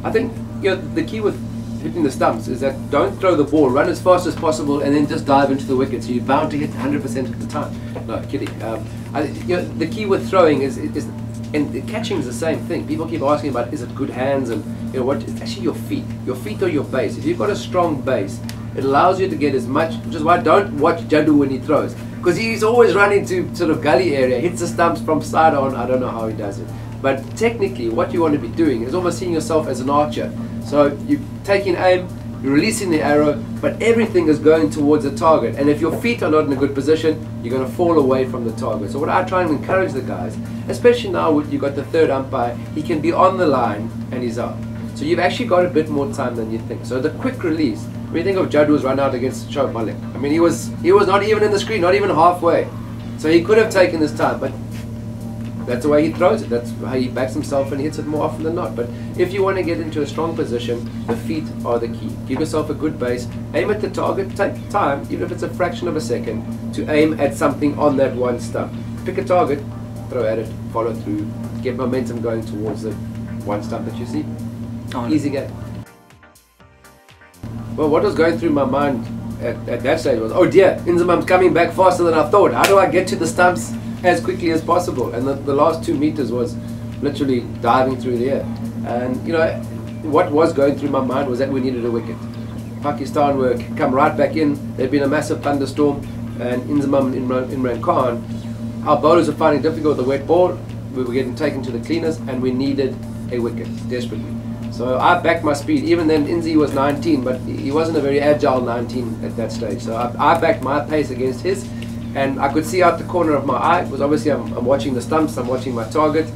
I think the key with hitting the stumps is that don't throw the ball, run as fast as possible, and then just dive into the wicket. So you're bound to hit 100% of the time. No, kidding. The key with throwing is and catching is the same thing. People keep asking about, is it good hands, and what? It's actually your feet. Your feet or your base. If you've got a strong base, it allows you to get as much. Which is why I don't watch Jadu when he throws, because he's always running to sort of gully area, hits the stumps from side on. I don't know how he does it. But technically, what you want to be doing is almost seeing yourself as an archer. So you're taking aim, you're releasing the arrow, but everything is going towards the target. And if your feet are not in a good position, you're going to fall away from the target. So what I try and encourage the guys, especially now you've got the third umpire, he can be on the line and he's out. So you've actually got a bit more time than you think. So the quick release, when you think of Jadu's run out against Shoaib Malik, I mean, he was not even in the screen, not even halfway. So he could have taken his time, but that's the way he throws it. That's how he backs himself and hits it more often than not. But if you want to get into a strong position, the feet are the key. Give yourself a good base, aim at the target, take time, even if it's a fraction of a second, to aim at something on that one stump. Pick a target, throw at it, follow through, get momentum going towards the one stump that you see. Easy game. Well, what was going through my mind at that stage was, oh dear, Inzamam's coming back faster than I thought. How do I get to the stumps as quickly as possible? And the last 2 meters was literally diving through the air. And what was going through my mind was that we needed a wicket. Pakistan were come right back in. There'd been a massive thunderstorm, and Inzamam and Imran Khan, our bowlers were finding it difficult with the wet ball. We were getting taken to the cleaners, and we needed a wicket desperately. So I backed my speed. Even then, Inzi was 19, but he wasn't a very agile 19 at that stage. So I backed my pace against his, and I could see out the corner of my eye, because obviously I'm watching the stumps, I'm watching my target.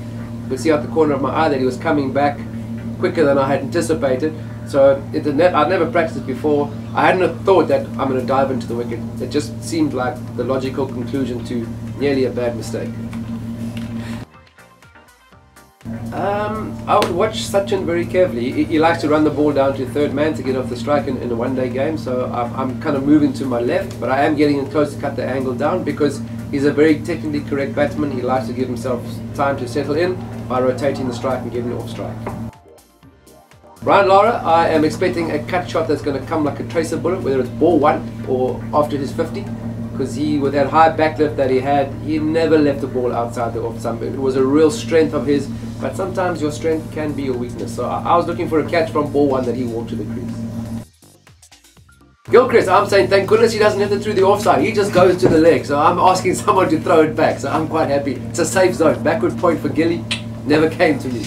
I could see out the corner of my eye that he was coming back quicker than I had anticipated. So I'd never practiced it before. I hadn't have thought that I'm going to dive into the wicket. It just seemed like the logical conclusion to nearly a bad mistake. I would watch Sachin very carefully. He likes to run the ball down to third man to get off the strike in a one-day game. So I'm kind of moving to my left, but I am getting in close to cut the angle down because he's a very technically correct batsman. He likes to give himself time to settle in by rotating the strike and getting it off strike. Brian Lara, I am expecting a cut shot that's going to come like a tracer bullet, whether it's ball one or after his 50. Because with that high backlift that he had, he never left the ball outside the off stump. It was a real strength of his, but sometimes your strength can be your weakness. So I was looking for a catch from ball one that he walked to the crease. Gilchrist, I'm saying thank goodness he doesn't hit it through the offside. He just goes to the leg. So I'm asking someone to throw it back. So I'm quite happy. It's a safe zone. Backward point for Gilly never came to me.